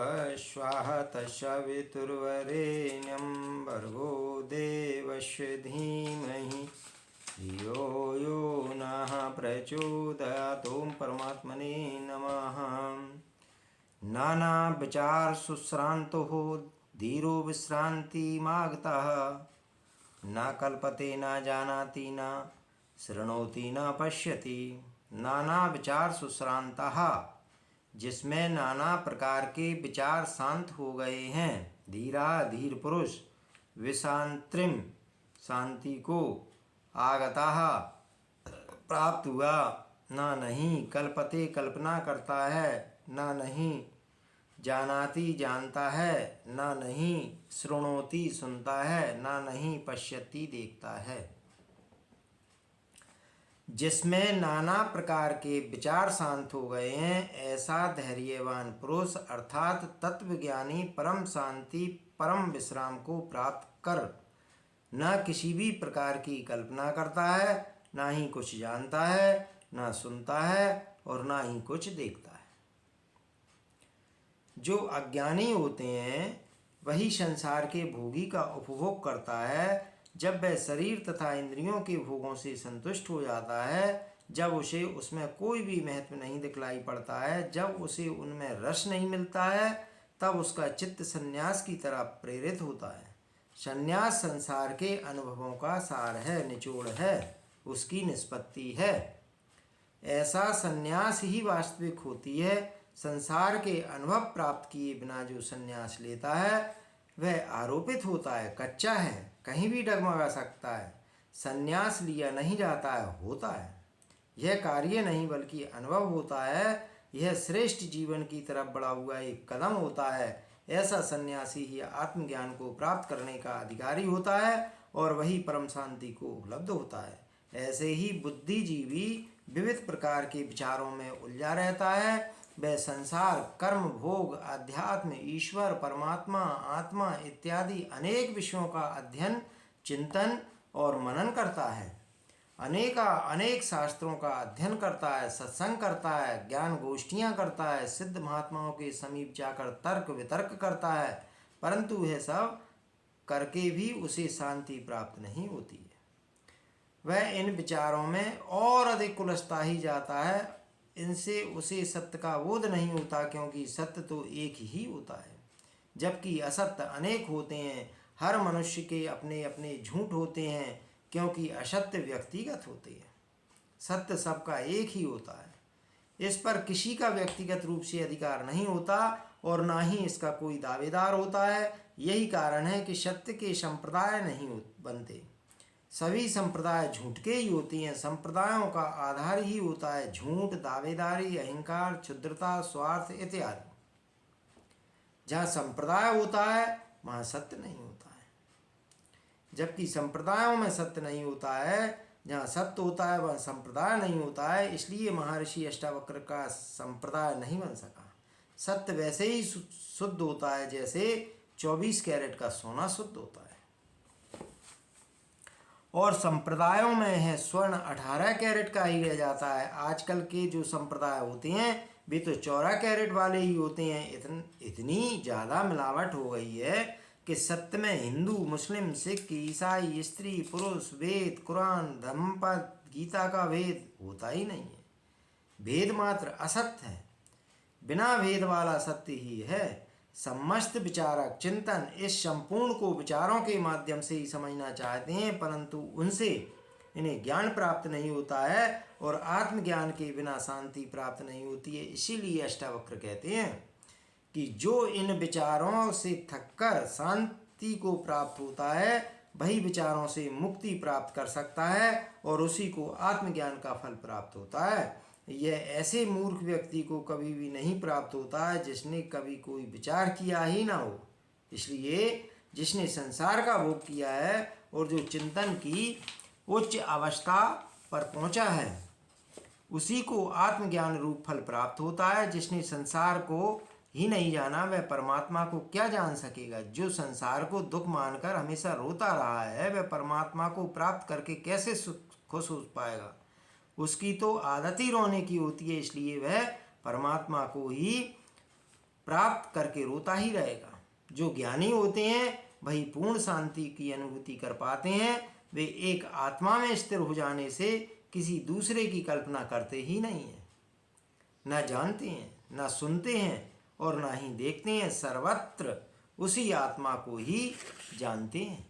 स्वाहा तस्वितुर्वरेण्यं भर्गो देवस्य धीमहि धियो यो नः प्रचोदयात्। ओम परमात्मने नमः। नाना विचार सुश्रांतो धीरो विश्रांति मागतः न कल्पते न जानाति न शृणोति न पश्यति। नाना विचार सुश्रांतः, जिसमें नाना प्रकार के विचार शांत हो गए हैं। धीरा धीर पुरुष विशांतिम शांति को आगतः प्राप्त हुआ। ना नहीं कल्पते कल्पना करता है, ना नहीं जानाति जानता है, ना नहीं शृणोति सुनता है, ना नहीं पश्यति देखता है। जिसमें नाना प्रकार के विचार शांत हो गए हैं, ऐसा धैर्यवान पुरुष अर्थात तत्वज्ञानी परम शांति परम विश्राम को प्राप्त कर न किसी भी प्रकार की कल्पना करता है, ना ही कुछ जानता है, ना सुनता है और ना ही कुछ देखता है। जो अज्ञानी होते हैं वही संसार के भोगी का उपभोग करता है। जब वह शरीर तथा इंद्रियों के भोगों से संतुष्ट हो जाता है, जब उसे उसमें कोई भी महत्व नहीं दिखलाई पड़ता है, जब उसे उनमें रस नहीं मिलता है, तब उसका चित्त संन्यास की तरफ प्रेरित होता है। संन्यास संसार के अनुभवों का सार है, निचोड़ है, उसकी निष्पत्ति है। ऐसा संन्यास ही वास्तविक होती है। संसार के अनुभव प्राप्त किए बिना जो संन्यास लेता है वह आरोपित होता है, कच्चा है, कहीं भी डगमगा सकता है। संन्यास लिया नहीं जाता है, होता है। यह कार्य नहीं बल्कि अनुभव होता है। यह श्रेष्ठ जीवन की तरफ बढ़ा हुआ एक कदम होता है। ऐसा सन्यासी ही आत्मज्ञान को प्राप्त करने का अधिकारी होता है और वही परम शांति को उपलब्ध होता है। ऐसे ही बुद्धिजीवी विविध प्रकार के विचारों में उलझा रहता है। वह संसार, कर्म, भोग, अध्यात्म, ईश्वर, परमात्मा, आत्मा इत्यादि अनेक विषयों का अध्ययन, चिंतन और मनन करता है। अनेक शास्त्रों का अध्ययन करता है, सत्संग करता है, ज्ञान गोष्ठियाँ करता है, सिद्ध महात्माओं के समीप जाकर तर्क वितर्क करता है, परंतु यह सब करके भी उसे शांति प्राप्त नहीं होती है। वह इन विचारों में और अधिक उलझता ही जाता है। इनसे उसे सत्य का बोध नहीं होता, क्योंकि सत्य तो एक ही होता है, जबकि असत्य अनेक होते हैं। हर मनुष्य के अपने अपने झूठ होते हैं, क्योंकि असत्य व्यक्तिगत होते हैं। सत्य सबका एक ही होता है। इस पर किसी का व्यक्तिगत रूप से अधिकार नहीं होता और ना ही इसका कोई दावेदार होता है। यही कारण है कि सत्य के संप्रदाय नहीं बनते। सभी संप्रदाय झूठ के ही होती हैं। संप्रदायों का आधार ही होता है झूठ, दावेदारी, अहंकार, क्षुद्रता, स्वार्थ इत्यादि। जहाँ संप्रदाय होता है वहाँ सत्य नहीं होता है, जबकि संप्रदायों में सत्य नहीं होता है। जहाँ सत्य होता है वहाँ संप्रदाय नहीं होता है। इसलिए महर्षि अष्टावक्र का संप्रदाय नहीं बन सका। सत्य वैसे ही शुद्ध होता है जैसे 24 कैरेट का सोना शुद्ध होता है, और संप्रदायों में है स्वर्ण 18 कैरेट का ही रह जाता है। आजकल के जो संप्रदाय होते हैं वे तो 14 कैरेट वाले ही होते हैं। इतनी ज़्यादा मिलावट हो गई है कि सत्य में हिंदू, मुस्लिम, सिख, ईसाई, स्त्री, पुरुष, वेद, कुरान, धम्मपद, गीता का भेद होता ही नहीं है। भेद मात्र असत्य है, बिना भेद वाला सत्य ही है। समस्त विचारक चिंतन इस संपूर्ण को विचारों के माध्यम से ही समझना चाहते हैं, परंतु उनसे इन्हें ज्ञान प्राप्त नहीं होता है और आत्मज्ञान के बिना शांति प्राप्त नहीं होती है। इसीलिए अष्टावक्र कहते हैं कि जो इन विचारों से थककर शांति को प्राप्त होता है वही विचारों से मुक्ति प्राप्त कर सकता है और उसी को आत्मज्ञान का फल प्राप्त होता है। यह ऐसे मूर्ख व्यक्ति को कभी भी नहीं प्राप्त होता है जिसने कभी कोई विचार किया ही ना हो। इसलिए जिसने संसार का भोग किया है और जो चिंतन की उच्च अवस्था पर पहुंचा है उसी को आत्मज्ञान रूप फल प्राप्त होता है। जिसने संसार को ही नहीं जाना वह परमात्मा को क्या जान सकेगा। जो संसार को दुख मानकर हमेशा रोता रहा है वह परमात्मा को प्राप्त करके कैसे खुश हो पाएगा। उसकी तो आदत ही रोने की होती है, इसलिए वह परमात्मा को ही प्राप्त करके रोता ही रहेगा। जो ज्ञानी होते हैं वही पूर्ण शांति की अनुभूति कर पाते हैं। वे एक आत्मा में स्थिर हो जाने से किसी दूसरे की कल्पना करते ही नहीं हैं, न जानते हैं, न सुनते हैं और न ही देखते हैं। सर्वत्र उसी आत्मा को ही जानते हैं।